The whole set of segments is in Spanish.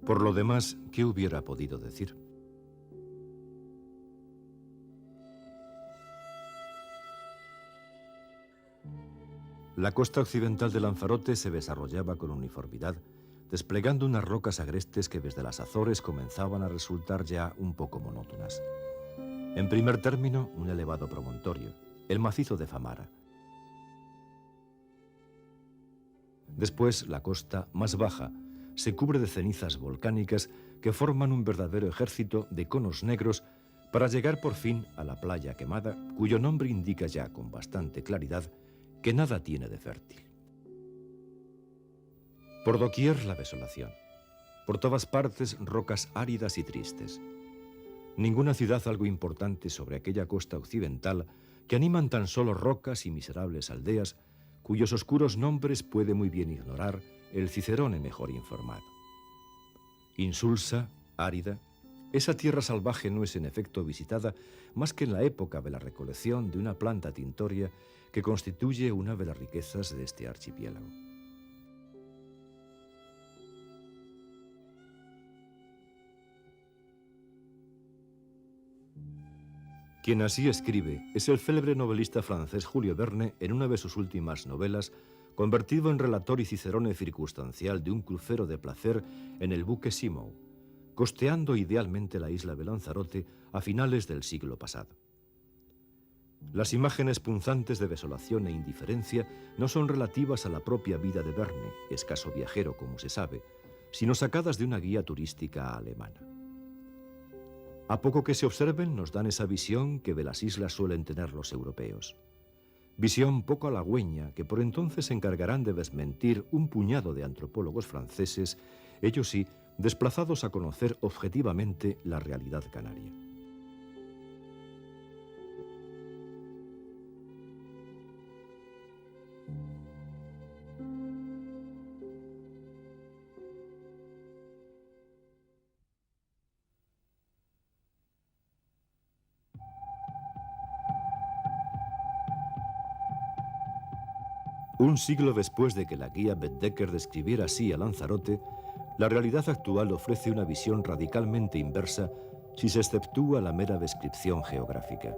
Por lo demás, ¿qué hubiera podido decir? La costa occidental de Lanzarote se desarrollaba con uniformidad, desplegando unas rocas agrestes que desde las Azores comenzaban a resultar ya un poco monótonas. En primer término, un elevado promontorio, el macizo de Famara. Después, la costa, más baja, se cubre de cenizas volcánicas que forman un verdadero ejército de conos negros para llegar por fin a la playa quemada, cuyo nombre indica ya con bastante claridad que nada tiene de fértil. Por doquier la desolación. Por todas partes rocas áridas y tristes. Ninguna ciudad algo importante sobre aquella costa occidental que animan tan solo rocas y miserables aldeas cuyos oscuros nombres puede muy bien ignorar el Cicerone mejor informado. Insulsa, árida, esa tierra salvaje no es en efecto visitada más que en la época de la recolección de una planta tintoria que constituye una de las riquezas de este archipiélago. Quien así escribe es el célebre novelista francés Julio Verne en una de sus últimas novelas, convertido en relator y cicerone circunstancial de un crucero de placer en el buque Seamow, costeando idealmente la isla de Lanzarote a finales del siglo pasado. Las imágenes punzantes de desolación e indiferencia no son relativas a la propia vida de Verne, escaso viajero como se sabe, sino sacadas de una guía turística alemana. A poco que se observen nos dan esa visión que de las islas suelen tener los europeos. Visión poco halagüeña que por entonces se encargarán de desmentir un puñado de antropólogos franceses, ellos sí, desplazados a conocer objetivamente la realidad canaria. Un siglo después de que la guía Bedecker describiera así a Lanzarote, la realidad actual ofrece una visión radicalmente inversa si se exceptúa la mera descripción geográfica.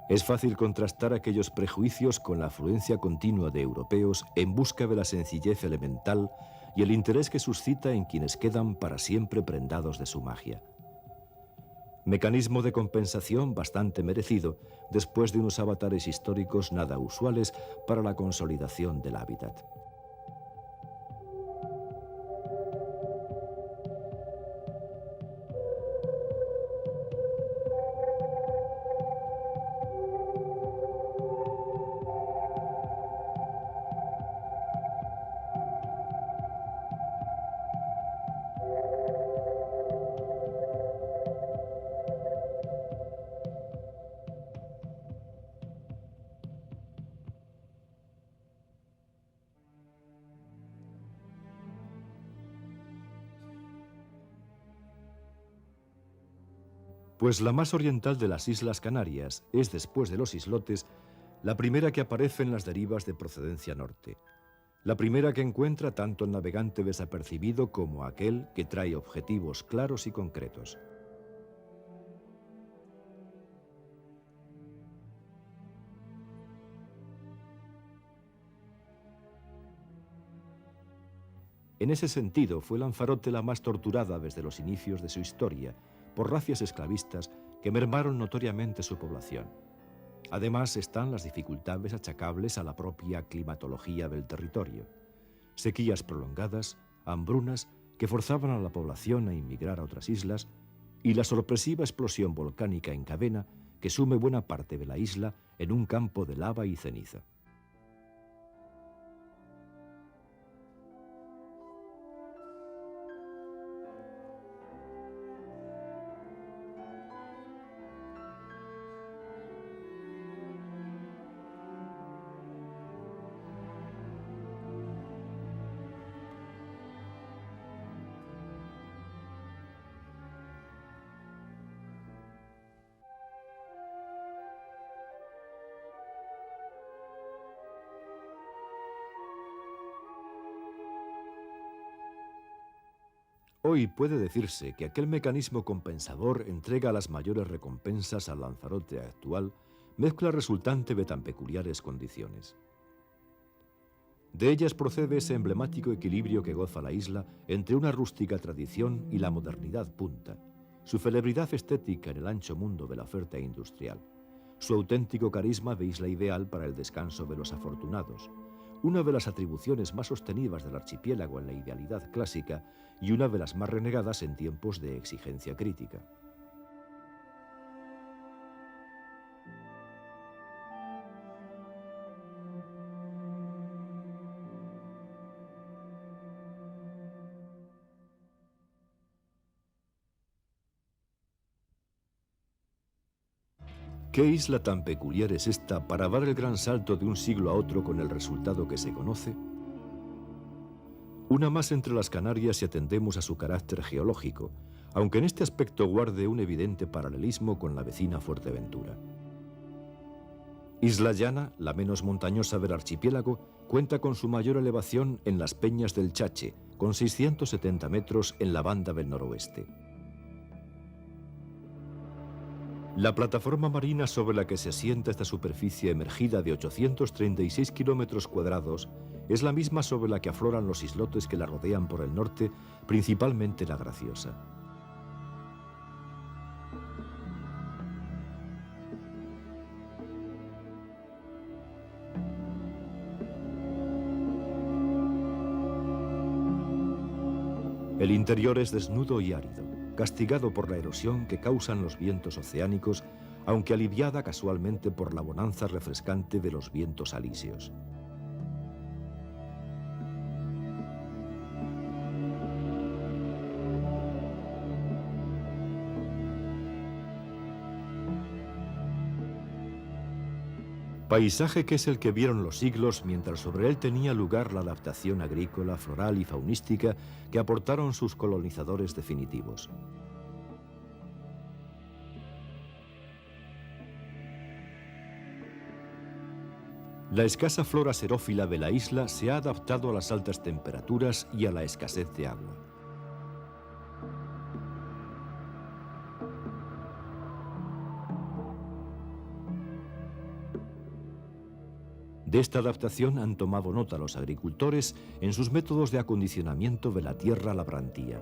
Es fácil contrastar aquellos prejuicios con la afluencia continua de europeos en busca de la sencillez elemental y el interés que suscita en quienes quedan para siempre prendados de su magia. Mecanismo de compensación bastante merecido después de unos avatares históricos nada usuales para la consolidación del hábitat. Pues la más oriental de las Islas Canarias es, después de los islotes, la primera que aparece en las derivas de procedencia norte. La primera que encuentra tanto el navegante desapercibido como aquel que trae objetivos claros y concretos. En ese sentido, fue Lanzarote la más torturada desde los inicios de su historia por racias esclavistas que mermaron notoriamente su población. Además, están las dificultades achacables a la propia climatología del territorio. Sequías prolongadas, hambrunas que forzaban a la población a inmigrar a otras islas y la sorpresiva explosión volcánica en cadena que sume buena parte de la isla en un campo de lava y ceniza. Hoy puede decirse que aquel mecanismo compensador entrega las mayores recompensas al Lanzarote actual, mezcla resultante de tan peculiares condiciones. De ellas procede ese emblemático equilibrio que goza la isla entre una rústica tradición y la modernidad punta, su celebridad estética en el ancho mundo de la oferta industrial, su auténtico carisma de isla ideal para el descanso de los afortunados, una de las atribuciones más sostenidas del archipiélago en la idealidad clásica y una de las más renegadas en tiempos de exigencia crítica. ¿Qué isla tan peculiar es esta para dar el gran salto de un siglo a otro con el resultado que se conoce? Una más entre las Canarias si atendemos a su carácter geológico, aunque en este aspecto guarde un evidente paralelismo con la vecina Fuerteventura. Isla Llana, la menos montañosa del archipiélago, cuenta con su mayor elevación en las Peñas del Chache, con 670 metros en la banda del noroeste. La plataforma marina sobre la que se asienta esta superficie emergida de 836 kilómetros cuadrados es la misma sobre la que afloran los islotes que la rodean por el norte, principalmente la Graciosa. El interior es desnudo y árido, castigado por la erosión que causan los vientos oceánicos, aunque aliviada casualmente por la bonanza refrescante de los vientos alisios. Paisaje que es el que vieron los siglos mientras sobre él tenía lugar la adaptación agrícola, floral y faunística que aportaron sus colonizadores definitivos. La escasa flora xerófila de la isla se ha adaptado a las altas temperaturas y a la escasez de agua. De esta adaptación han tomado nota los agricultores en sus métodos de acondicionamiento de la tierra labrantía.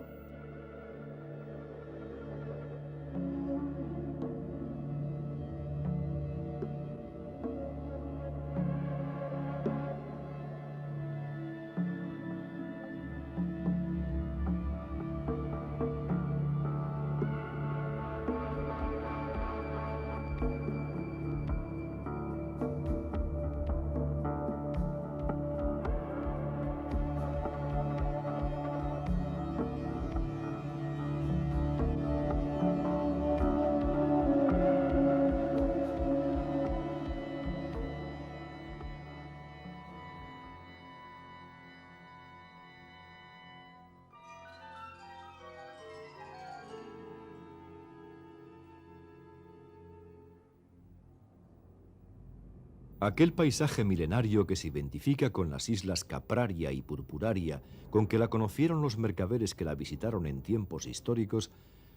Aquel paisaje milenario que se identifica con las islas Capraria y Purpuraria, con que la conocieron los mercaderes que la visitaron en tiempos históricos,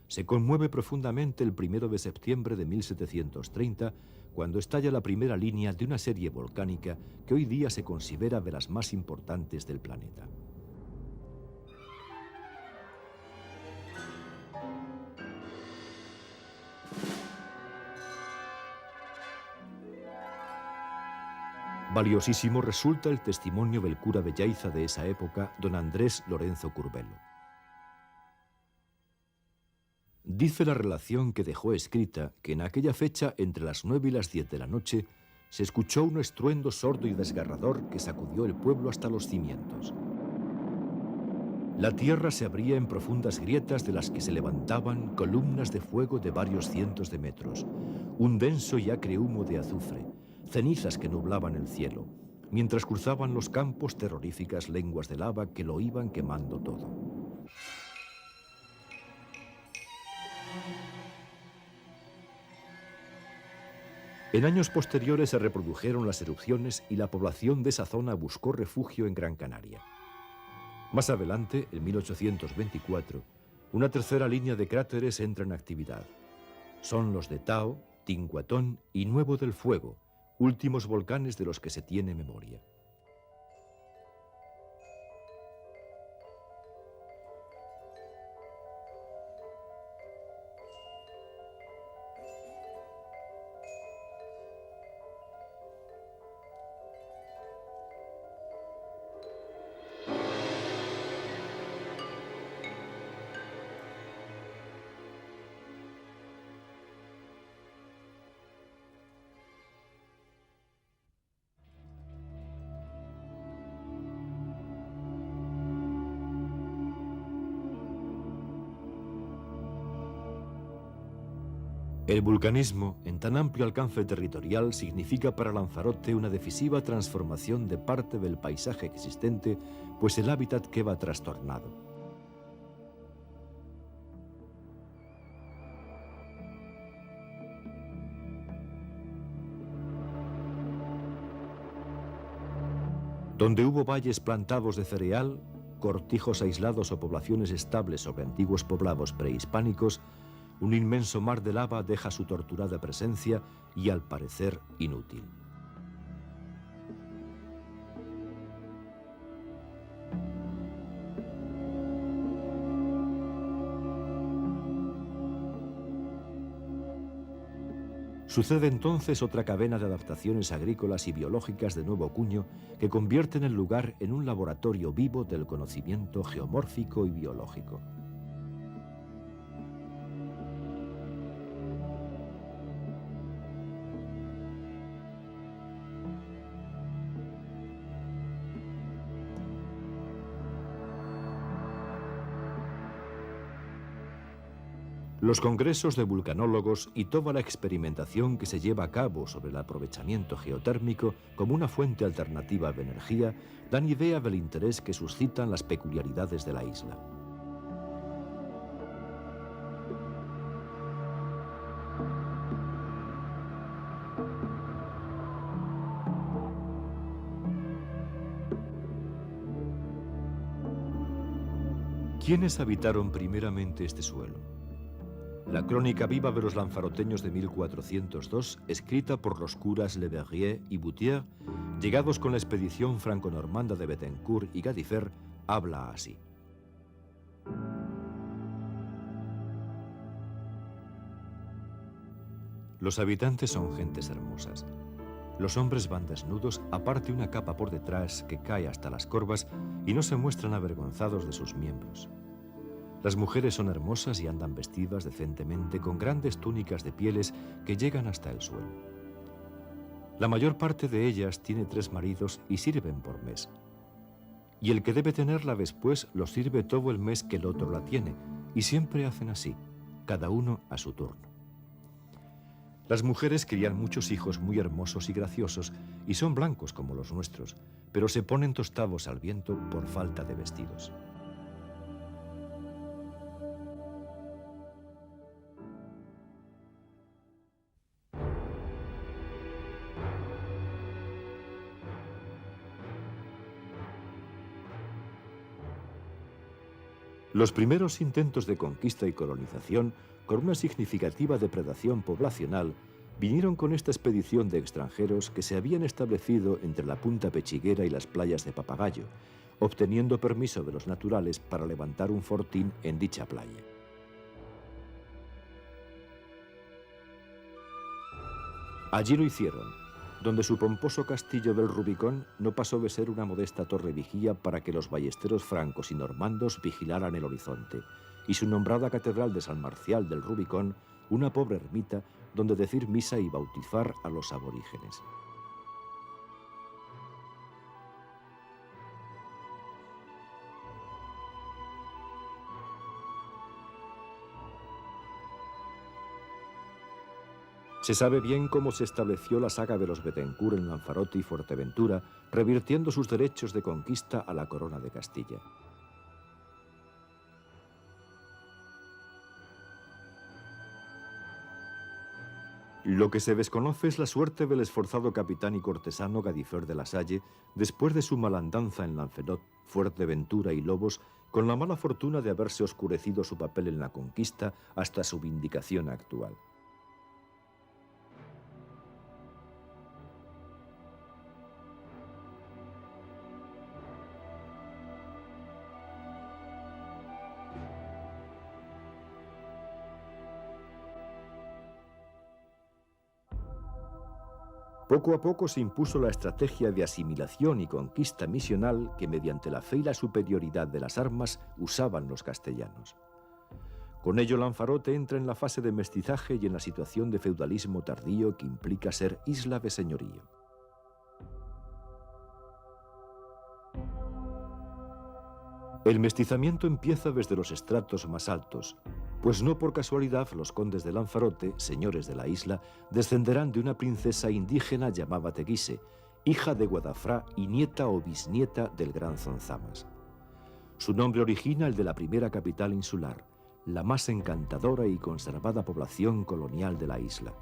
se conmueve profundamente el 1 de septiembre de 1730, cuando estalla la primera línea de una serie volcánica que hoy día se considera de las más importantes del planeta. Valiosísimo resulta el testimonio del cura de Yaiza de esa época, don Andrés Lorenzo Curbelo. Dice la relación que dejó escrita que en aquella fecha, entre las 9 y las 10 de la noche, se escuchó un estruendo sordo y desgarrador que sacudió el pueblo hasta los cimientos. La tierra se abría en profundas grietas de las que se levantaban columnas de fuego de varios cientos de metros, un denso y acre humo de azufre, cenizas que nublaban el cielo, mientras cruzaban los campos terroríficas lenguas de lava que lo iban quemando todo. En años posteriores se reprodujeron las erupciones y la población de esa zona buscó refugio en Gran Canaria. Más adelante, en 1824, Una tercera línea de cráteres entra en actividad. Son los de Tao, Tinguatón y Nuevo del Fuego, últimos volcanes de los que se tiene memoria. El vulcanismo, en tan amplio alcance territorial, significa para Lanzarote una decisiva transformación de parte del paisaje existente, pues el hábitat queda trastornado. Donde hubo valles plantados de cereal, cortijos aislados o poblaciones estables sobre antiguos poblados prehispánicos, un inmenso mar de lava deja su torturada presencia y, al parecer, inútil. Sucede entonces otra cadena de adaptaciones agrícolas y biológicas de nuevo cuño que convierten el lugar en un laboratorio vivo del conocimiento geomórfico y biológico. Los congresos de vulcanólogos y toda la experimentación que se lleva a cabo sobre el aprovechamiento geotérmico como una fuente alternativa de energía dan idea del interés que suscitan las peculiaridades de la isla. ¿Quiénes habitaron primeramente este suelo? La crónica viva de los lanzaroteños de 1402, escrita por los curas Le Verrier y Boutier, llegados con la expedición franco-normanda de Bethencourt y Gadifer, habla así. Los habitantes son gentes hermosas. Los hombres van desnudos, aparte una capa por detrás que cae hasta las corvas y no se muestran avergonzados de sus miembros. Las mujeres son hermosas y andan vestidas decentemente con grandes túnicas de pieles que llegan hasta el suelo. La mayor parte de ellas tiene 3 maridos y sirven por mes. Y el que debe tenerla después lo sirve todo el mes que el otro la tiene, y siempre hacen así, cada uno a su turno. Las mujeres crían muchos hijos muy hermosos y graciosos y son blancos como los nuestros, pero se ponen tostados al viento por falta de vestidos. Los primeros intentos de conquista y colonización, con una significativa depredación poblacional, vinieron con esta expedición de extranjeros que se habían establecido entre la Punta Pechiguera y las playas de Papagayo, obteniendo permiso de los naturales para levantar un fortín en dicha playa. Allí lo hicieron, donde su pomposo castillo del Rubicón no pasó de ser una modesta torre vigía para que los ballesteros francos y normandos vigilaran el horizonte, y su nombrada catedral de San Marcial del Rubicón, una pobre ermita donde decir misa y bautizar a los aborígenes. Se sabe bien cómo se estableció la saga de los Bethencourt en Lanzarote y Fuerteventura, revirtiendo sus derechos de conquista a la corona de Castilla. Lo que se desconoce es la suerte del esforzado capitán y cortesano Gadifer de la Salle después de su malandanza en Lancelot, Fuerteventura y Lobos con la mala fortuna de haberse oscurecido su papel en la conquista hasta su vindicación actual. Poco a poco se impuso la estrategia de asimilación y conquista misional que mediante la fe y la superioridad de las armas usaban los castellanos. Con ello Lanzarote entra en la fase de mestizaje y en la situación de feudalismo tardío que implica ser isla de señorío. El mestizamiento empieza desde los estratos más altos, pues no por casualidad los condes de Lanzarote, señores de la isla, descenderán de una princesa indígena llamada Teguise, hija de Guadafrá y nieta o bisnieta del gran Zonzamas. Su nombre origina el de la primera capital insular, la más encantadora y conservada población colonial de la isla.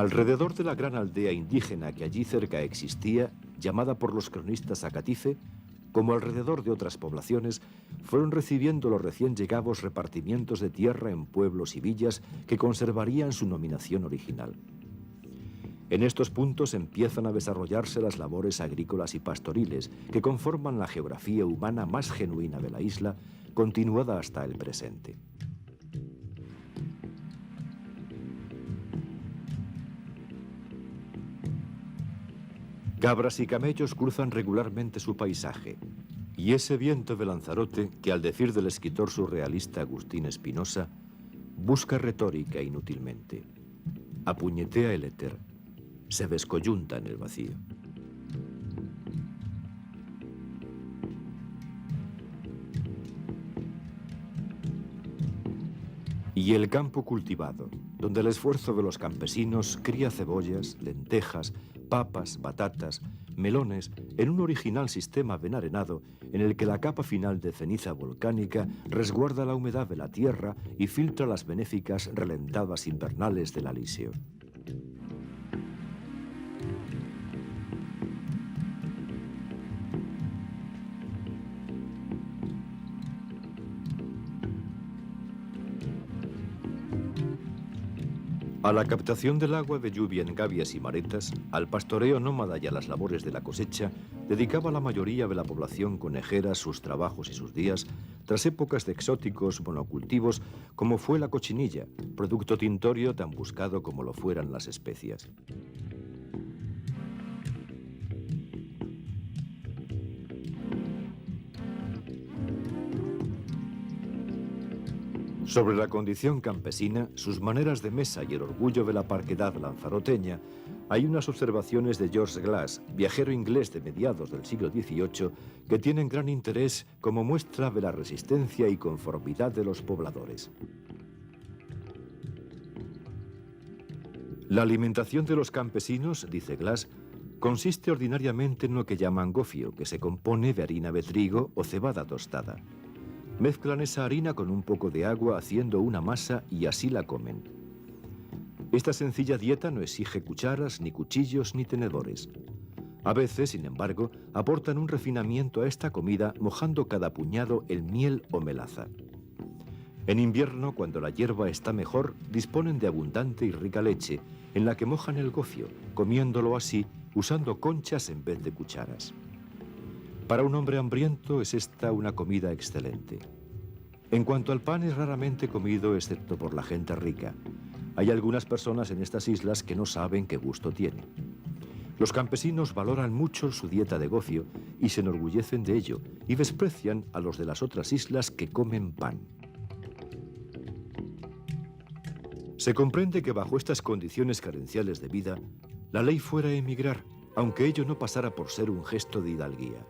Alrededor de la gran aldea indígena que allí cerca existía, llamada por los cronistas Acatife, como alrededor de otras poblaciones, fueron recibiendo los recién llegados repartimientos de tierra en pueblos y villas que conservarían su nominación original. En estos puntos empiezan a desarrollarse las labores agrícolas y pastoriles que conforman la geografía humana más genuina de la isla, continuada hasta el presente. Cabras y camellos cruzan regularmente su paisaje, y ese viento de Lanzarote, que al decir del escritor surrealista Agustín Espinosa, busca retórica inútilmente, apuñetea el éter, se descoyunta en el vacío. Y el campo cultivado, donde el esfuerzo de los campesinos cría cebollas, lentejas, papas, batatas, melones, en un original sistema venarenado en el que la capa final de ceniza volcánica resguarda la humedad de la tierra y filtra las benéficas relentadas invernales del alisio. A la captación del agua de lluvia en gavias y maretas, al pastoreo nómada y a las labores de la cosecha, dedicaba la mayoría de la población conejera sus trabajos y sus días, tras épocas de exóticos monocultivos como fue la cochinilla, producto tintorio tan buscado como lo fueran las especias. Sobre la condición campesina, sus maneras de mesa y el orgullo de la parquedad lanzaroteña, hay unas observaciones de George Glass, viajero inglés de mediados del siglo XVIII, que tienen gran interés como muestra de la resistencia y conformidad de los pobladores. La alimentación de los campesinos, dice Glass, consiste ordinariamente en lo que llaman gofio, que se compone de harina de trigo o cebada tostada. Mezclan esa harina con un poco de agua haciendo una masa y así la comen. Esta sencilla dieta no exige cucharas, ni cuchillos, ni tenedores. A veces, sin embargo, aportan un refinamiento a esta comida mojando cada puñado en miel o melaza. En invierno, cuando la hierba está mejor, disponen de abundante y rica leche, en la que mojan el gofio, comiéndolo así, usando conchas en vez de cucharas. Para un hombre hambriento es esta una comida excelente. En cuanto al pan, es raramente comido excepto por la gente rica. Hay algunas personas en estas islas que no saben qué gusto tiene. Los campesinos valoran mucho su dieta de gofio y se enorgullecen de ello y desprecian a los de las otras islas que comen pan. Se comprende que bajo estas condiciones carenciales de vida, la ley fuera emigrar, aunque ello no pasara por ser un gesto de hidalguía.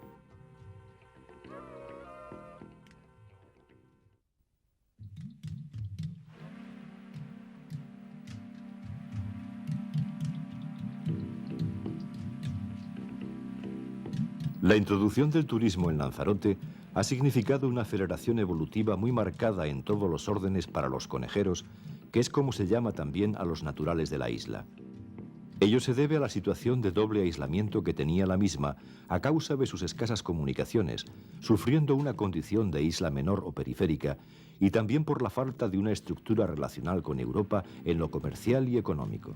La introducción del turismo en Lanzarote ha significado una aceleración evolutiva muy marcada en todos los órdenes para los conejeros, que es como se llama también a los naturales de la isla. Ello se debe a la situación de doble aislamiento que tenía la misma a causa de sus escasas comunicaciones, sufriendo una condición de isla menor o periférica, y también por la falta de una estructura relacional con Europa en lo comercial y económico.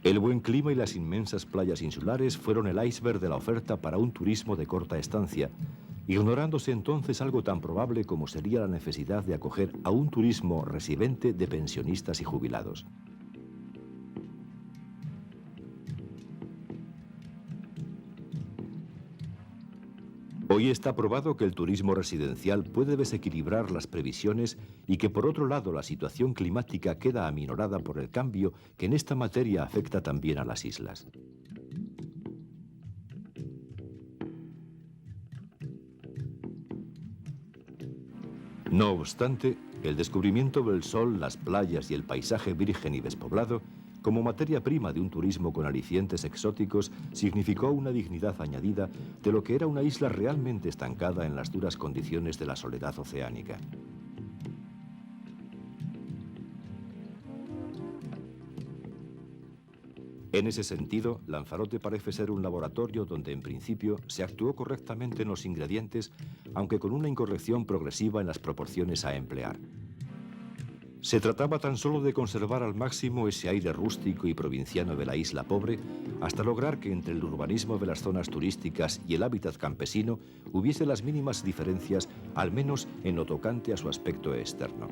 El buen clima y las inmensas playas insulares fueron el iceberg de la oferta para un turismo de corta estancia, ignorándose entonces algo tan probable como sería la necesidad de acoger a un turismo residente de pensionistas y jubilados. Hoy está probado que el turismo residencial puede desequilibrar las previsiones y que por otro lado la situación climática queda aminorada por el cambio que en esta materia afecta también a las islas. No obstante, el descubrimiento del sol, las playas y el paisaje virgen y despoblado, como materia prima de un turismo con alicientes exóticos, significó una dignidad añadida de lo que era una isla realmente estancada en las duras condiciones de la soledad oceánica. En ese sentido, Lanzarote parece ser un laboratorio donde en principio se actuó correctamente en los ingredientes, aunque con una incorrección progresiva en las proporciones a emplear. Se trataba tan solo de conservar al máximo ese aire rústico y provinciano de la isla pobre, hasta lograr que entre el urbanismo de las zonas turísticas y el hábitat campesino hubiese las mínimas diferencias, al menos en lo tocante a su aspecto externo.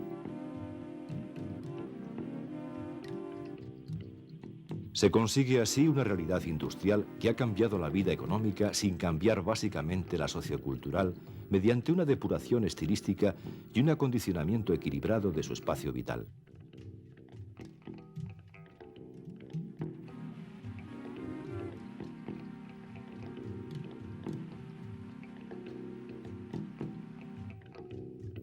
Se consigue así una realidad industrial que ha cambiado la vida económica sin cambiar básicamente la sociocultural, mediante una depuración estilística y un acondicionamiento equilibrado de su espacio vital.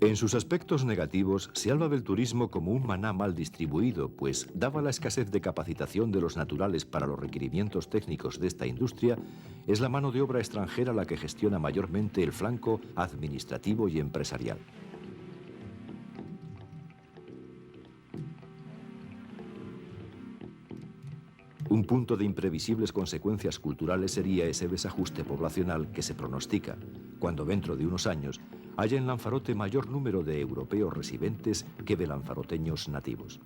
En sus aspectos negativos se habla del turismo como un maná mal distribuido, pues, dada la escasez de capacitación de los naturales para los requerimientos técnicos de esta industria, es la mano de obra extranjera la que gestiona mayormente el flanco administrativo y empresarial. Un punto de imprevisibles consecuencias culturales sería ese desajuste poblacional que se pronostica, cuando dentro de unos años haya en Lanzarote mayor número de europeos residentes que de lanzaroteños nativos.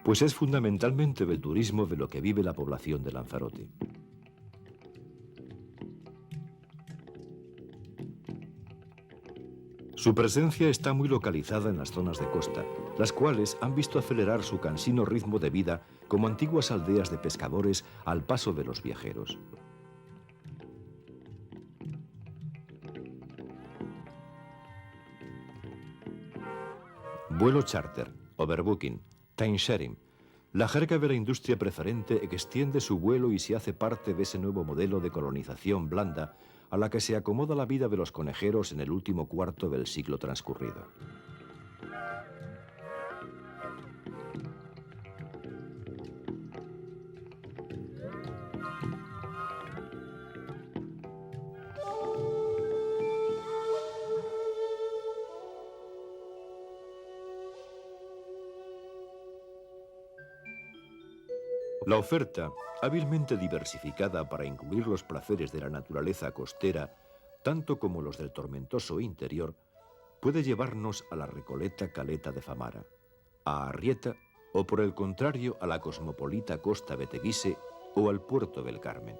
Pues es fundamentalmente del turismo de lo que vive la población de Lanzarote. Su presencia está muy localizada en las zonas de costa, las cuales han visto acelerar su cansino ritmo de vida como antiguas aldeas de pescadores al paso de los viajeros. Vuelo charter, overbooking, timesharing. La jerga de la industria preferente extiende su vuelo y se hace parte de ese nuevo modelo de colonización blanda a la que se acomoda la vida de los conejeros en el último cuarto del siglo transcurrido. La oferta, hábilmente diversificada para incluir los placeres de la naturaleza costera, tanto como los del tormentoso interior, puede llevarnos a la recoleta caleta de Famara, a Arrieta o por el contrario a la cosmopolita costa de Teguise o al puerto del Carmen.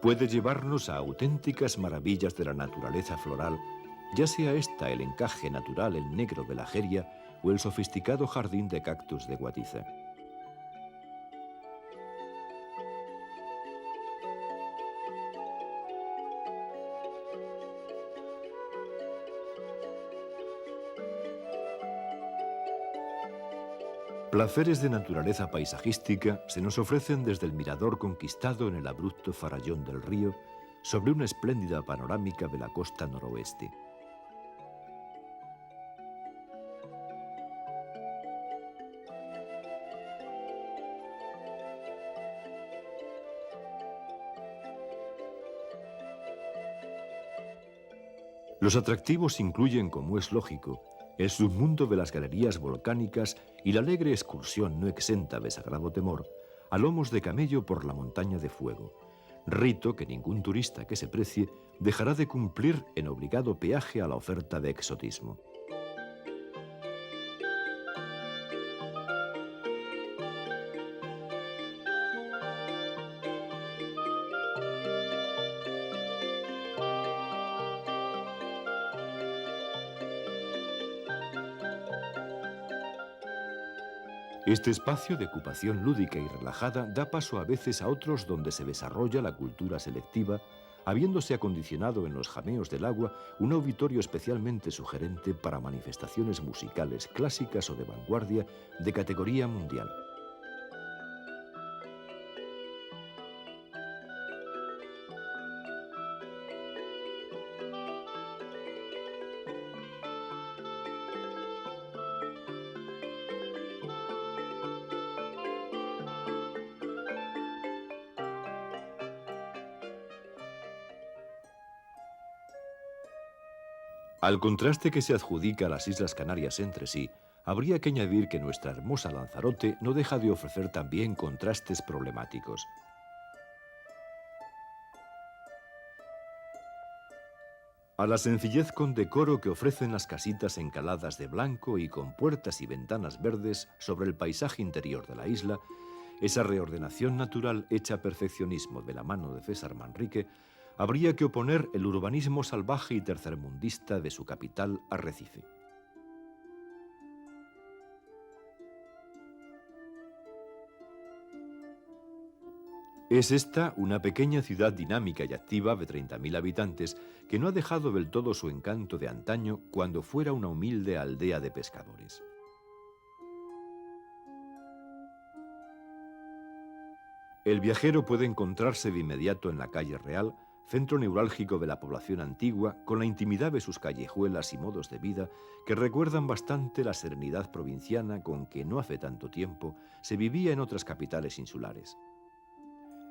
Puede llevarnos a auténticas maravillas de la naturaleza floral, ya sea esta el encaje natural el negro de la Jeria o el sofisticado jardín de cactus de Guatiza. Placeres de naturaleza paisajística se nos ofrecen desde el mirador conquistado en el abrupto farallón del río sobre una espléndida panorámica de la costa noroeste. Los atractivos incluyen, como es lógico, el submundo de las galerías volcánicas y la alegre excursión no exenta de sagrado temor a lomos de camello por la montaña de fuego, rito que ningún turista que se precie dejará de cumplir en obligado peaje a la oferta de exotismo. Este espacio de ocupación lúdica y relajada da paso a veces a otros donde se desarrolla la cultura selectiva, habiéndose acondicionado en los jameos del agua un auditorio especialmente sugerente para manifestaciones musicales clásicas o de vanguardia de categoría mundial. Al contraste que se adjudica a las Islas Canarias entre sí, habría que añadir que nuestra hermosa Lanzarote no deja de ofrecer también contrastes problemáticos. A la sencillez con decoro que ofrecen las casitas encaladas de blanco y con puertas y ventanas verdes sobre el paisaje interior de la isla, esa reordenación natural hecha perfeccionismo de la mano de César Manrique, habría que oponer el urbanismo salvaje y tercermundista de su capital, Arrecife. Es esta una pequeña ciudad dinámica y activa de 30.000 habitantes que no ha dejado del todo su encanto de antaño cuando fuera una humilde aldea de pescadores. El viajero puede encontrarse de inmediato en la calle Real, centro neurálgico de la población antigua, con la intimidad de sus callejuelas y modos de vida que recuerdan bastante la serenidad provinciana con que no hace tanto tiempo se vivía en otras capitales insulares.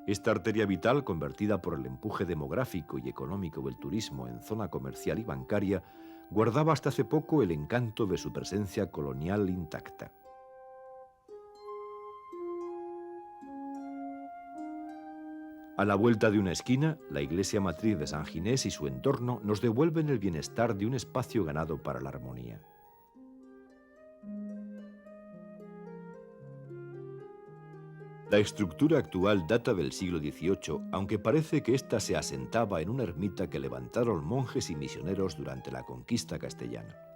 Esta arteria vital, convertida por el empuje demográfico y económico del turismo en zona comercial y bancaria, guardaba hasta hace poco el encanto de su presencia colonial intacta. A la vuelta de una esquina, la iglesia matriz de San Ginés y su entorno nos devuelven el bienestar de un espacio ganado para la armonía. La estructura actual data del siglo XVIII, aunque parece que ésta se asentaba en una ermita que levantaron monjes y misioneros durante la conquista castellana.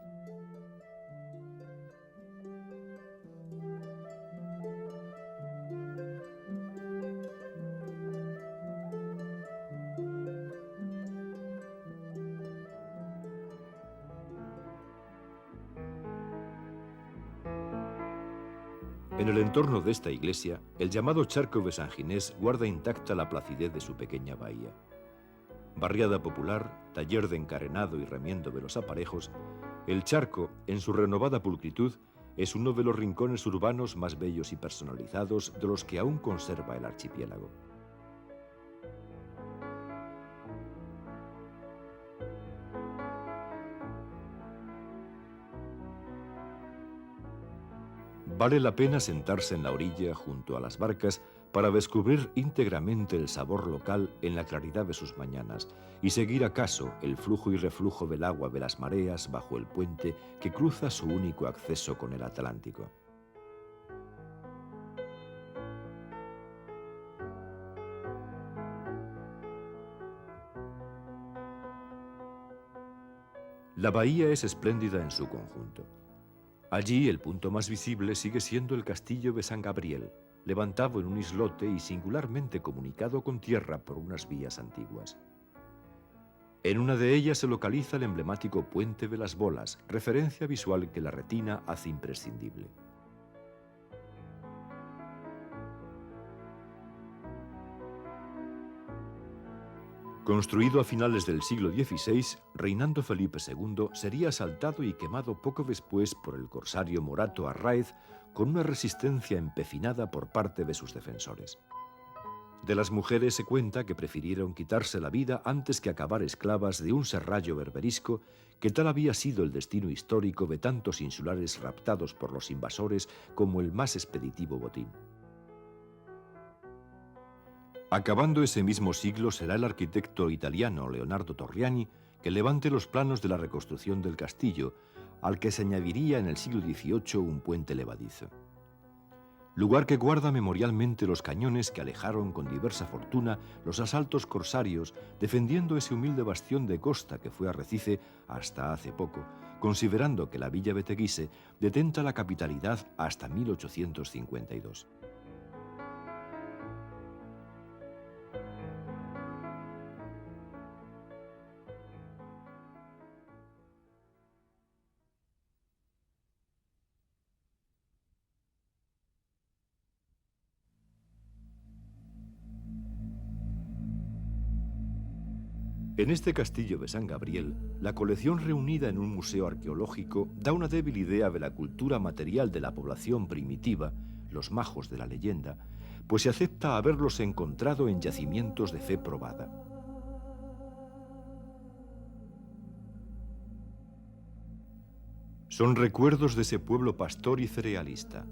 En el entorno de esta iglesia, el llamado charco de San Ginés guarda intacta la placidez de su pequeña bahía. Barriada popular, taller de encarenado y remiendo de los aparejos, el charco, en su renovada pulcritud, es uno de los rincones urbanos más bellos y personalizados de los que aún conserva el archipiélago. Vale la pena sentarse en la orilla junto a las barcas para descubrir íntegramente el sabor local en la claridad de sus mañanas y seguir acaso el flujo y reflujo del agua de las mareas bajo el puente que cruza su único acceso con el Atlántico. La bahía es espléndida en su conjunto. Allí el punto más visible sigue siendo el castillo de San Gabriel, levantado en un islote y singularmente comunicado con tierra por unas vías antiguas. En una de ellas se localiza el emblemático Puente de las Bolas, referencia visual que la retina hace imprescindible. Construido a finales del siglo XVI, reinando Felipe II, sería asaltado y quemado poco después por el corsario Morato Arráez, con una resistencia empecinada por parte de sus defensores. De las mujeres se cuenta que prefirieron quitarse la vida antes que acabar esclavas de un serrallo berberisco, que tal había sido el destino histórico de tantos insulares raptados por los invasores como el más expeditivo botín. Acabando ese mismo siglo será el arquitecto italiano Leonardo Torriani que levante los planos de la reconstrucción del castillo, al que se añadiría en el siglo XVIII un puente levadizo. Lugar que guarda memorialmente los cañones que alejaron con diversa fortuna los asaltos corsarios, defendiendo ese humilde bastión de costa que fue arrecife hasta hace poco, considerando que la villa beteguise detenta la capitalidad hasta 1852. En este castillo de San Gabriel, la colección reunida en un museo arqueológico da una débil idea de la cultura material de la población primitiva, los majos de la leyenda, pues se acepta haberlos encontrado en yacimientos de fe probada. Son recuerdos de ese pueblo pastor y cerealista.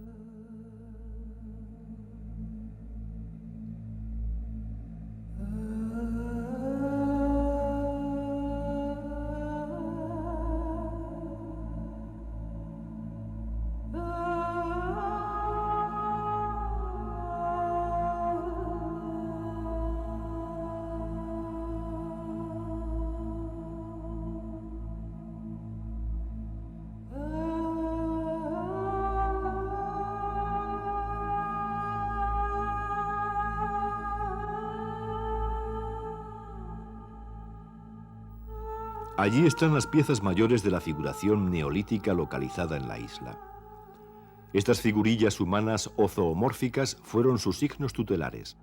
Allí están las piezas mayores de la figuración neolítica localizada en la isla. Estas figurillas humanas o zoomórficas fueron sus signos tutelares.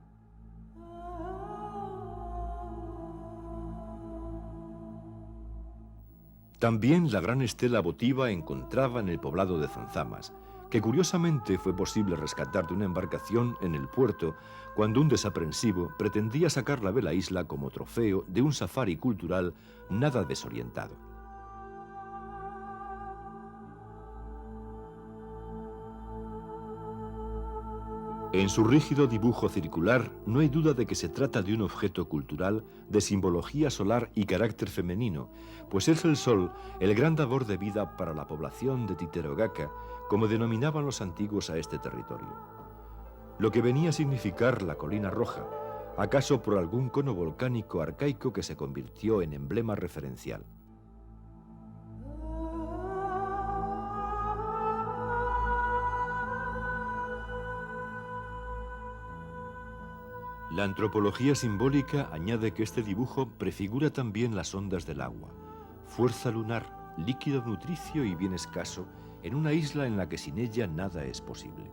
También la gran estela votiva encontrada en el poblado de Zanzamas, que curiosamente fue posible rescatar de una embarcación en el puerto cuando un desaprensivo pretendía sacarla de la isla como trofeo de un safari cultural nada desorientado. En su rígido dibujo circular no hay duda de que se trata de un objeto cultural de simbología solar y carácter femenino, pues es el sol el gran dador de vida para la población de Titirogaca, como denominaban los antiguos a este territorio. Lo que venía a significar la colina roja, acaso por algún cono volcánico arcaico que se convirtió en emblema referencial. La antropología simbólica añade que este dibujo prefigura también las ondas del agua, fuerza lunar, líquido nutricio y bien escaso, en una isla en la que sin ella nada es posible.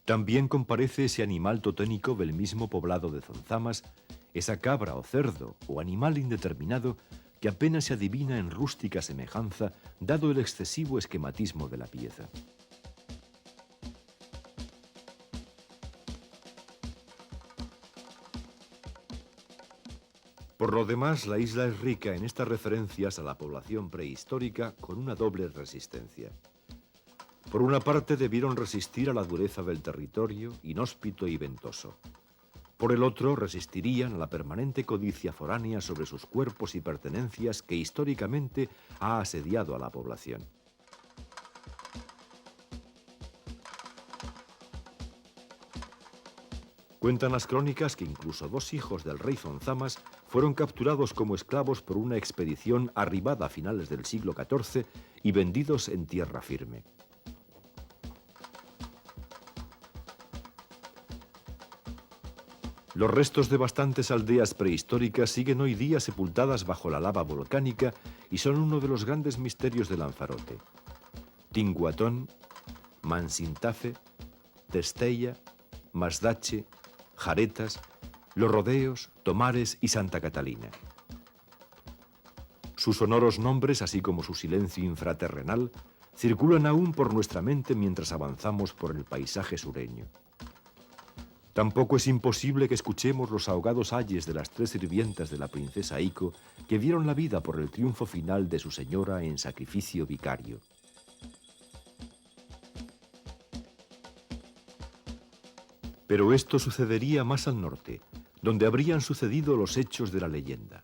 También comparece ese animal toténico del mismo poblado de Zanzamas, esa cabra o cerdo o animal indeterminado que apenas se adivina en rústica semejanza dado el excesivo esquematismo de la pieza. Por lo demás, la isla es rica en estas referencias a la población prehistórica con una doble resistencia. Por una parte, debieron resistir a la dureza del territorio, inhóspito y ventoso. Por el otro, resistirían a la permanente codicia foránea sobre sus cuerpos y pertenencias que históricamente ha asediado a la población. Cuentan las crónicas que incluso 2 hijos del rey Zonzamas fueron capturados como esclavos por una expedición arribada a finales del siglo XIV y vendidos en tierra firme. Los restos de bastantes aldeas prehistóricas siguen hoy día sepultadas bajo la lava volcánica y son uno de los grandes misterios de Lanzarote. Tinguatón, Mansintafe, Testella, Masdache, Jaretas, Los Rodeos, Tomares y Santa Catalina. Sus sonoros nombres, así como su silencio infraterrenal, circulan aún por nuestra mente mientras avanzamos por el paisaje sureño. Tampoco es imposible que escuchemos los ahogados ayes de las 3 sirvientas de la princesa Ico que dieron la vida por el triunfo final de su señora en sacrificio vicario. Pero esto sucedería más al norte, donde habrían sucedido los hechos de la leyenda.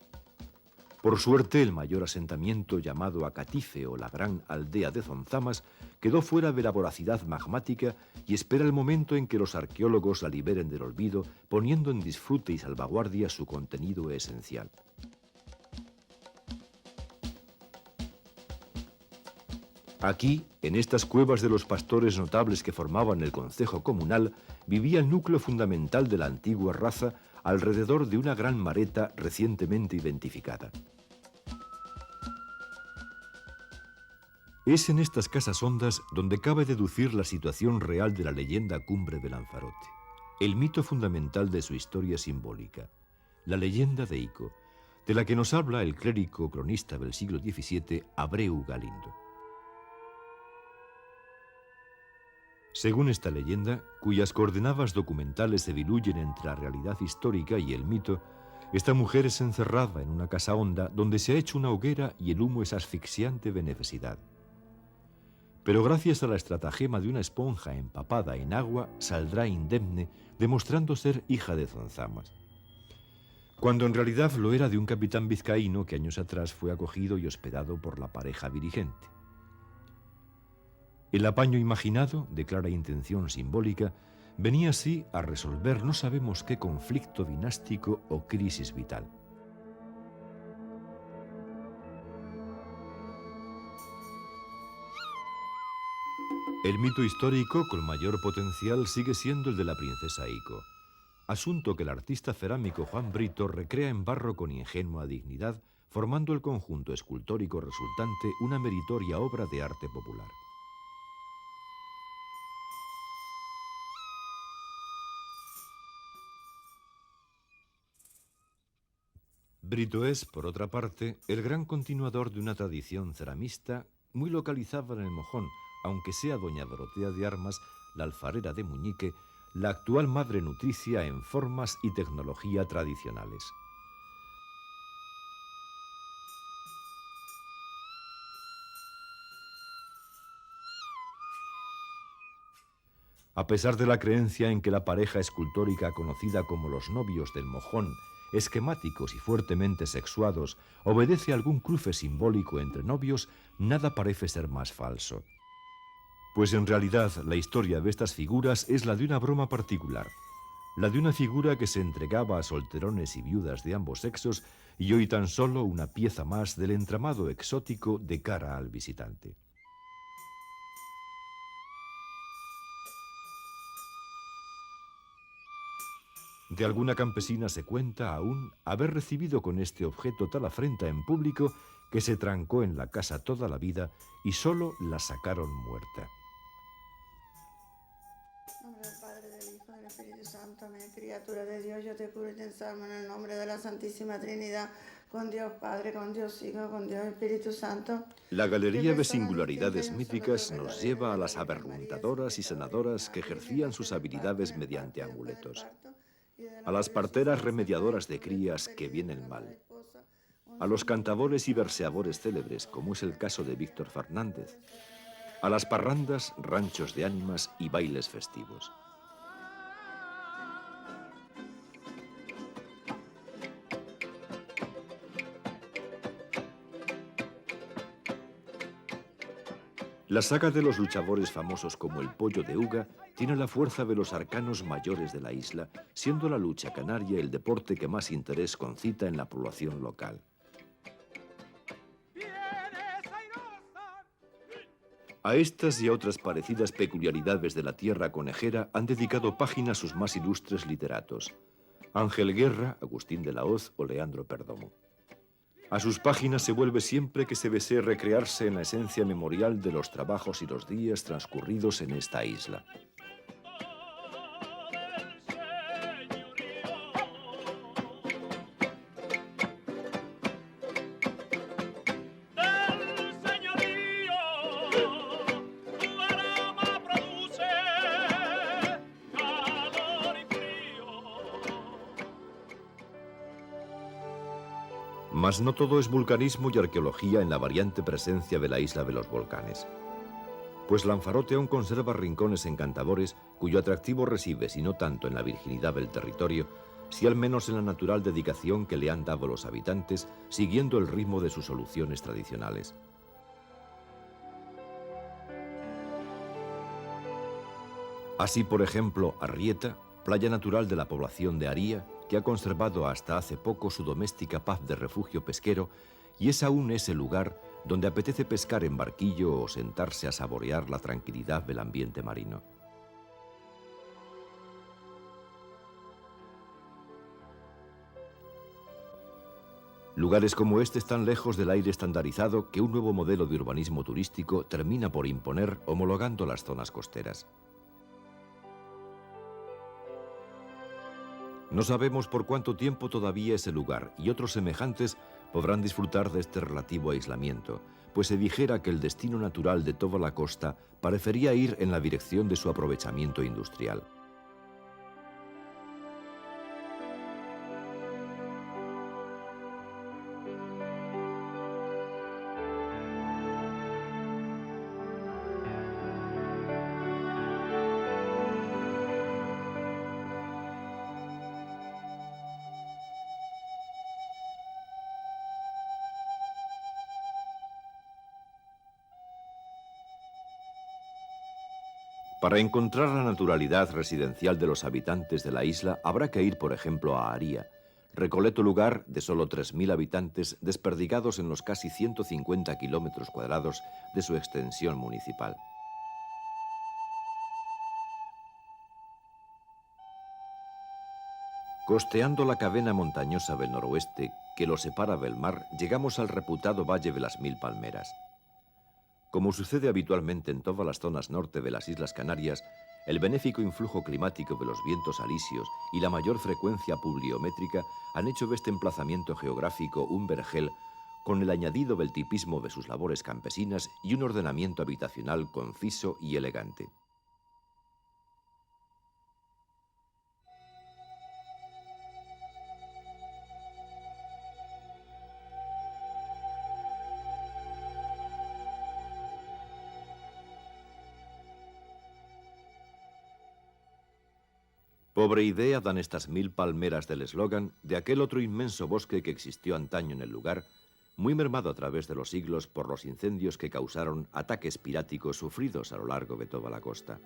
Por suerte, el mayor asentamiento llamado Acatife o la Gran Aldea de Zonzamas quedó fuera de la voracidad magmática y espera el momento en que los arqueólogos la liberen del olvido, poniendo en disfrute y salvaguardia su contenido esencial. Aquí, en estas cuevas de los pastores notables que formaban el concejo comunal, vivía el núcleo fundamental de la antigua raza alrededor de una gran mareta recientemente identificada. Es en estas casas hondas donde cabe deducir la situación real de la leyenda cumbre de Lanzarote, el mito fundamental de su historia simbólica, la leyenda de Ico, de la que nos habla el clérigo cronista del siglo XVII, Abreu Galindo. Según esta leyenda, cuyas coordenadas documentales se diluyen entre la realidad histórica y el mito, esta mujer es encerrada en una casa honda donde se ha hecho una hoguera y el humo es asfixiante de necesidad. Pero gracias a la estratagema de una esponja empapada en agua, saldrá indemne, demostrando ser hija de Zonzamas, cuando en realidad lo era de un capitán vizcaíno que años atrás fue acogido y hospedado por la pareja dirigente. El apaño imaginado, de clara intención simbólica, venía así a resolver no sabemos qué conflicto dinástico o crisis vital. El mito histórico con mayor potencial sigue siendo el de la princesa Ico, asunto que el artista cerámico Juan Brito recrea en barro con ingenua dignidad, formando el conjunto escultórico resultante una meritoria obra de arte popular. Brito es, por otra parte, el gran continuador de una tradición ceramista muy localizada en el Mojón, aunque sea doña Dorotea de Armas, la alfarera de Muñique, la actual madre nutricia en formas y tecnología tradicionales. A pesar de la creencia en que la pareja escultórica conocida como los novios del Mojón, esquemáticos y fuertemente sexuados, obedece a algún cruce simbólico entre novios, nada parece ser más falso. Pues en realidad la historia de estas figuras es la de una broma particular, la de una figura que se entregaba a solterones y viudas de ambos sexos y hoy tan solo una pieza más del entramado exótico de cara al visitante. De alguna campesina se cuenta aún haber recibido con este objeto tal afrenta en público que se trancó en la casa toda la vida y solo la sacaron muerta. En nombre del Padre, del Hijo, del Espíritu Santo, amén. Criatura de Dios, yo te juro y te ensalmo en el nombre de la Santísima Trinidad, con Dios Padre, con Dios Hijo, con Dios Espíritu Santo. La galería de singularidades míticas nos lleva a las averruntadoras y sanadoras que ejercían sus habilidades mediante amuletos, a las parteras remediadoras de crías que vienen mal, a los cantadores y verseadores célebres, como es el caso de Víctor Fernández, a las parrandas, ranchos de ánimas y bailes festivos. La saga de los luchadores famosos como el Pollo de Uga tiene la fuerza de los arcanos mayores de la isla, siendo la lucha canaria el deporte que más interés concita en la población local. A estas y a otras parecidas peculiaridades de la tierra conejera han dedicado páginas sus más ilustres literatos. Ángel Guerra, Agustín de la Hoz o Leandro Perdomo. A sus páginas se vuelve siempre que se desee recrearse en la esencia memorial de los trabajos y los días transcurridos en esta isla. Mas no todo es vulcanismo y arqueología en la variante presencia de la isla de los volcanes. Pues Lanzarote aún conserva rincones encantadores cuyo atractivo reside, si no tanto en la virginidad del territorio, si al menos en la natural dedicación que le han dado los habitantes, siguiendo el ritmo de sus soluciones tradicionales. Así, por ejemplo, Arrieta, playa natural de la población de Aría, que ha conservado hasta hace poco su doméstica paz de refugio pesquero, y es aún ese lugar donde apetece pescar en barquillo o sentarse a saborear la tranquilidad del ambiente marino. Lugares como este están lejos del aire estandarizado que un nuevo modelo de urbanismo turístico termina por imponer homologando las zonas costeras. No sabemos por cuánto tiempo todavía ese lugar y otros semejantes podrán disfrutar de este relativo aislamiento, pues se dijera que el destino natural de toda la costa parecería ir en la dirección de su aprovechamiento industrial. Para encontrar la naturalidad residencial de los habitantes de la isla habrá que ir, por ejemplo, a Aría, recoleto lugar de solo 3.000 habitantes desperdigados en los casi 150 kilómetros cuadrados de su extensión municipal. Costeando la cadena montañosa del noroeste que lo separa del mar, llegamos al reputado Valle de las Mil Palmeras. Como sucede habitualmente en todas las zonas norte de las Islas Canarias, el benéfico influjo climático de los vientos alisios y la mayor frecuencia pluviométrica han hecho de este emplazamiento geográfico un vergel con el añadido del tipismo de sus labores campesinas y un ordenamiento habitacional conciso y elegante. Pobre idea dan estas 1.000 palmeras del eslogan de aquel otro inmenso bosque que existió antaño en el lugar, muy mermado a través de los siglos por los incendios que causaron ataques piráticos sufridos a lo largo de toda la costa.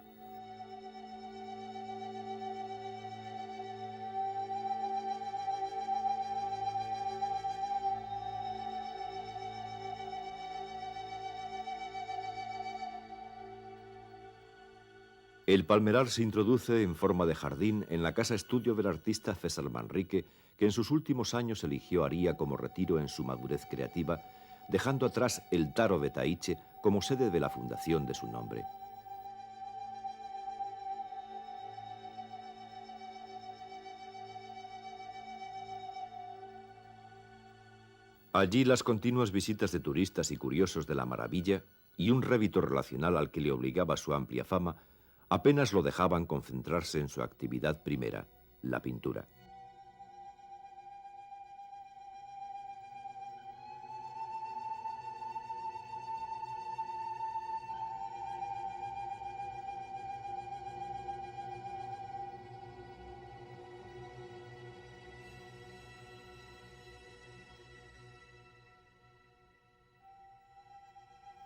El palmeral se introduce en forma de jardín en la casa estudio del artista César Manrique, que en sus últimos años eligió Aría como retiro en su madurez creativa, dejando atrás el Taro de Taiche como sede de la fundación de su nombre. Allí las continuas visitas de turistas y curiosos de la maravilla y un rédito relacional al que le obligaba su amplia fama apenas lo dejaban concentrarse en su actividad primera, la pintura.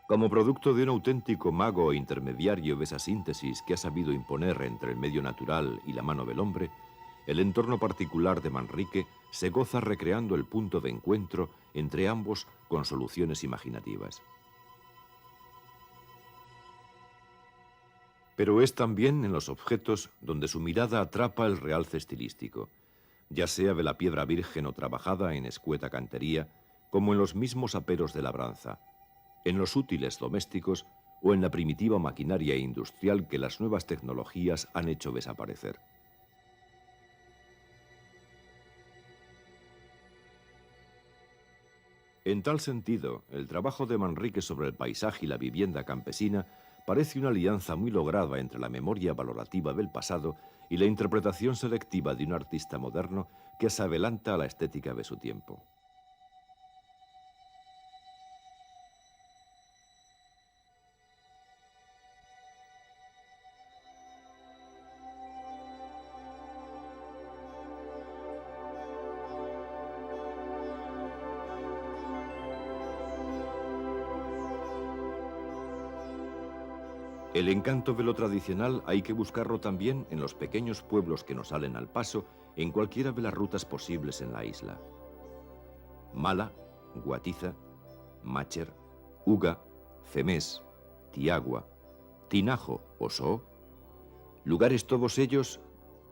Como producto de un auténtico mago intermediario de esa síntesis que ha sabido imponer entre el medio natural y la mano del hombre, el entorno particular de Manrique se goza recreando el punto de encuentro entre ambos con soluciones imaginativas. Pero es también en los objetos donde su mirada atrapa el realce estilístico, ya sea de la piedra virgen o trabajada en escueta cantería, como en los mismos aperos de labranza, en los útiles domésticos o en la primitiva maquinaria industrial que las nuevas tecnologías han hecho desaparecer. En tal sentido, el trabajo de Manrique sobre el paisaje y la vivienda campesina parece una alianza muy lograda entre la memoria valorativa del pasado y la interpretación selectiva de un artista moderno que se adelanta a la estética de su tiempo. El encanto de lo tradicional hay que buscarlo también en los pequeños pueblos que nos salen al paso en cualquiera de las rutas posibles en la isla. Mala, Guatiza, Mácher, Uga, Femés, Tiagua, Tinajo o So, lugares todos ellos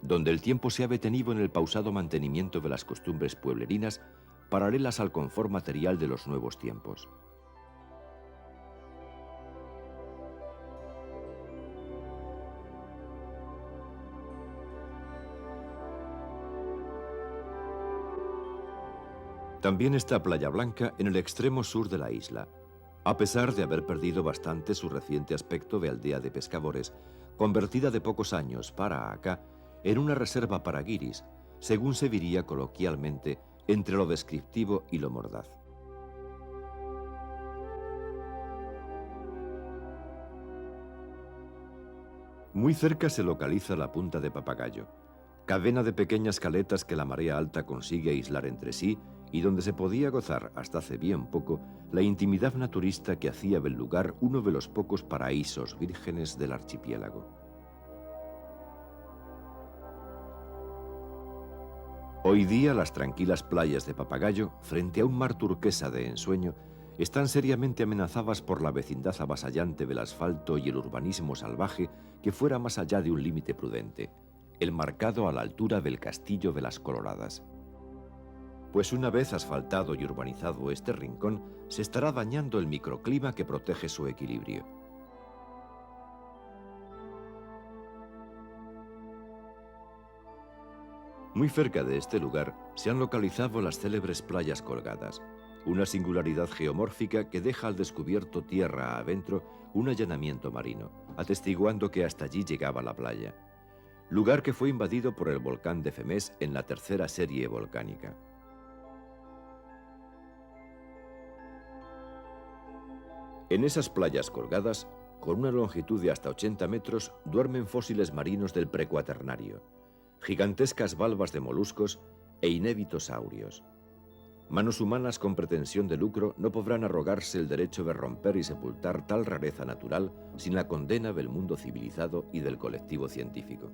donde el tiempo se ha detenido en el pausado mantenimiento de las costumbres pueblerinas paralelas al confort material de los nuevos tiempos. También está Playa Blanca en el extremo sur de la isla, a pesar de haber perdido bastante su reciente aspecto de aldea de pescadores, convertida de pocos años para acá en una reserva para guiris, según se diría coloquialmente entre lo descriptivo y lo mordaz. Muy cerca se localiza la Punta de Papagayo, cadena de pequeñas caletas que la marea alta consigue aislar entre sí y donde se podía gozar hasta hace bien poco la intimidad naturista que hacía del lugar uno de los pocos paraísos vírgenes del archipiélago. Hoy día las tranquilas playas de Papagayo, frente a un mar turquesa de ensueño, están seriamente amenazadas por la vecindad avasallante del asfalto y el urbanismo salvaje que fuera más allá de un límite prudente, el marcado a la altura del Castillo de las Coloradas. Pues una vez asfaltado y urbanizado este rincón, se estará dañando el microclima que protege su equilibrio. Muy cerca de este lugar se han localizado las célebres playas colgadas, una singularidad geomórfica que deja al descubierto tierra adentro un allanamiento marino, atestiguando que hasta allí llegaba la playa, lugar que fue invadido por el volcán de Femés en la tercera serie volcánica. En esas playas colgadas, con una longitud de hasta 80 metros, duermen fósiles marinos del Precuaternario, gigantescas valvas de moluscos e inéditos saurios. Manos humanas con pretensión de lucro no podrán arrogarse el derecho de romper y sepultar tal rareza natural sin la condena del mundo civilizado y del colectivo científico.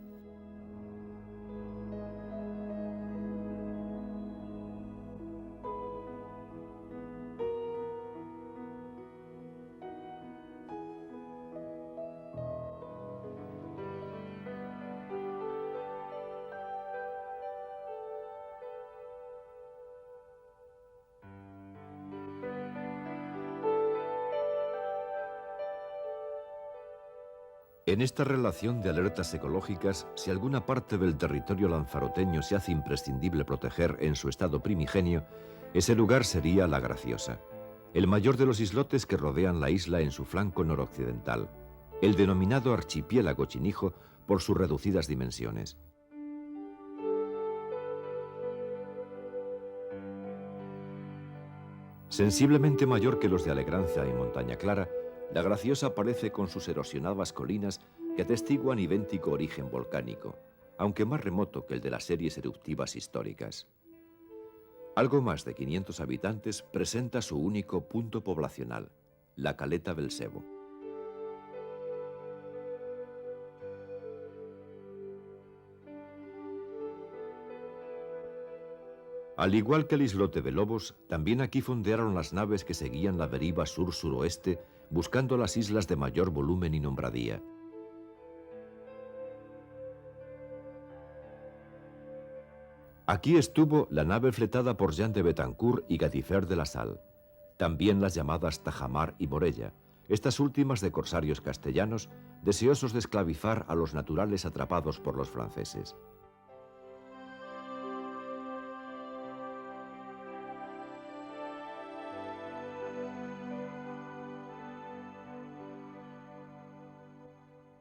En esta relación de alertas ecológicas, si alguna parte del territorio lanzaroteño se hace imprescindible proteger en su estado primigenio, ese lugar sería La Graciosa, el mayor de los islotes que rodean la isla en su flanco noroccidental, el denominado archipiélago Chinijo por sus reducidas dimensiones. Sensiblemente mayor que los de Alegranza y Montaña Clara, La Graciosa aparece con sus erosionadas colinas que atestiguan idéntico origen volcánico, aunque más remoto que el de las series eruptivas históricas. Algo más de 500 habitantes presenta su único punto poblacional, la Caleta del Sebo. Al igual que el islote de Lobos, también aquí fondearon las naves que seguían la deriva sur-suroeste buscando las islas de mayor volumen y nombradía. Aquí estuvo la nave fletada por Jean de Betancourt y Gadifer de la Salle, también las llamadas Tajamar y Morella, estas últimas de corsarios castellanos, deseosos de esclavizar a los naturales atrapados por los franceses.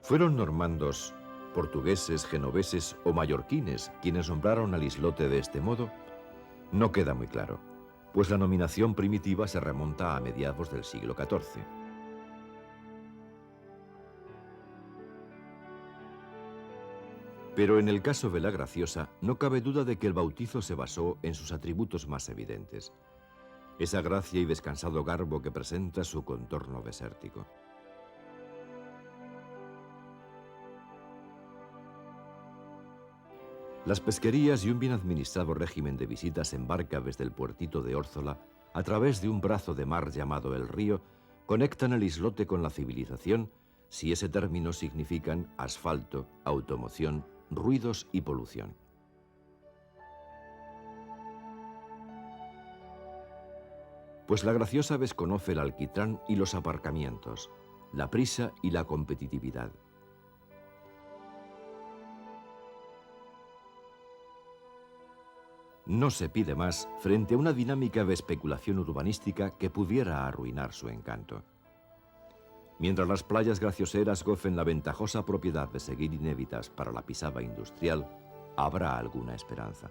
¿Fueron normandos, portugueses, genoveses o mallorquines quienes nombraron al islote de este modo? No queda muy claro, pues la nominación primitiva se remonta a mediados del siglo XIV. Pero en el caso de la Graciosa no cabe duda de que el bautizo se basó en sus atributos más evidentes, esa gracia y descansado garbo que presenta su contorno desértico. Las pesquerías y un bien administrado régimen de visitas en barca desde el puertito de Órzola, a través de un brazo de mar llamado el Río, conectan el islote con la civilización, si ese término significan asfalto, automoción, ruidos y polución. Pues la Graciosa desconoce el alquitrán y los aparcamientos, la prisa y la competitividad. No se pide más frente a una dinámica de especulación urbanística que pudiera arruinar su encanto. Mientras las playas gracioseras gocen la ventajosa propiedad de seguir inéditas para la pisada industrial, habrá alguna esperanza.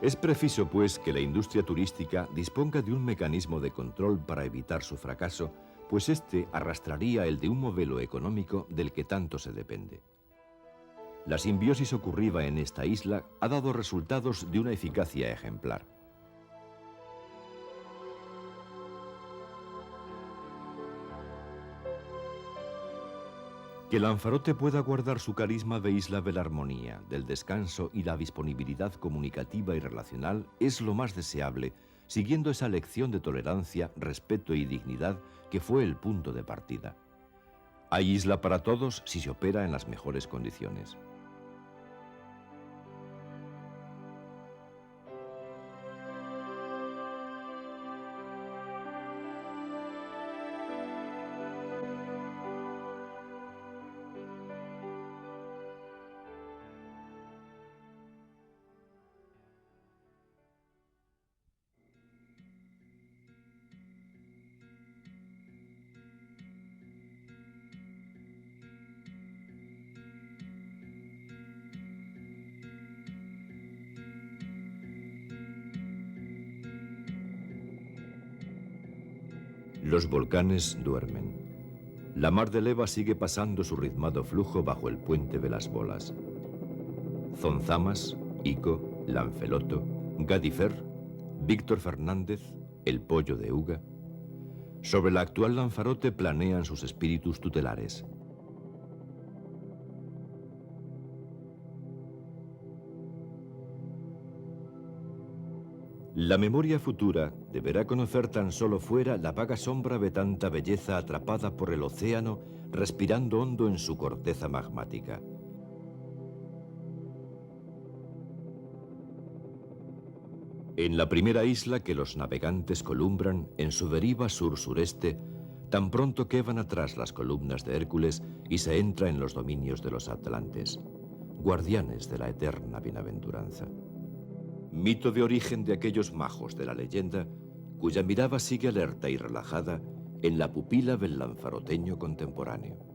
Es preciso, pues, que la industria turística disponga de un mecanismo de control para evitar su fracaso, pues este arrastraría el de un modelo económico del que tanto se depende. La simbiosis ocurrida en esta isla ha dado resultados de una eficacia ejemplar. Que Lanzarote pueda guardar su carisma de isla de la armonía, del descanso y la disponibilidad comunicativa y relacional es lo más deseable, siguiendo esa lección de tolerancia, respeto y dignidad que fue el punto de partida. Hay isla para todos si se opera en las mejores condiciones. Los volcanes duermen. La mar de leva sigue pasando su ritmado flujo bajo el puente de las bolas. Zonzamas, Ico, Lanceloto, Gadifer, Víctor Fernández, el Pollo de Uga. Sobre la actual Lanzarote planean sus espíritus tutelares. La memoria futura deberá conocer tan solo fuera la vaga sombra de tanta belleza atrapada por el océano, respirando hondo en su corteza magmática. En la primera isla que los navegantes columbran en su deriva sur-sureste, tan pronto quedan atrás las columnas de Hércules y se entra en los dominios de los atlantes, guardianes de la eterna bienaventuranza. Mito de origen de aquellos majos de la leyenda, cuya mirada sigue alerta y relajada en la pupila del lanzaroteño contemporáneo.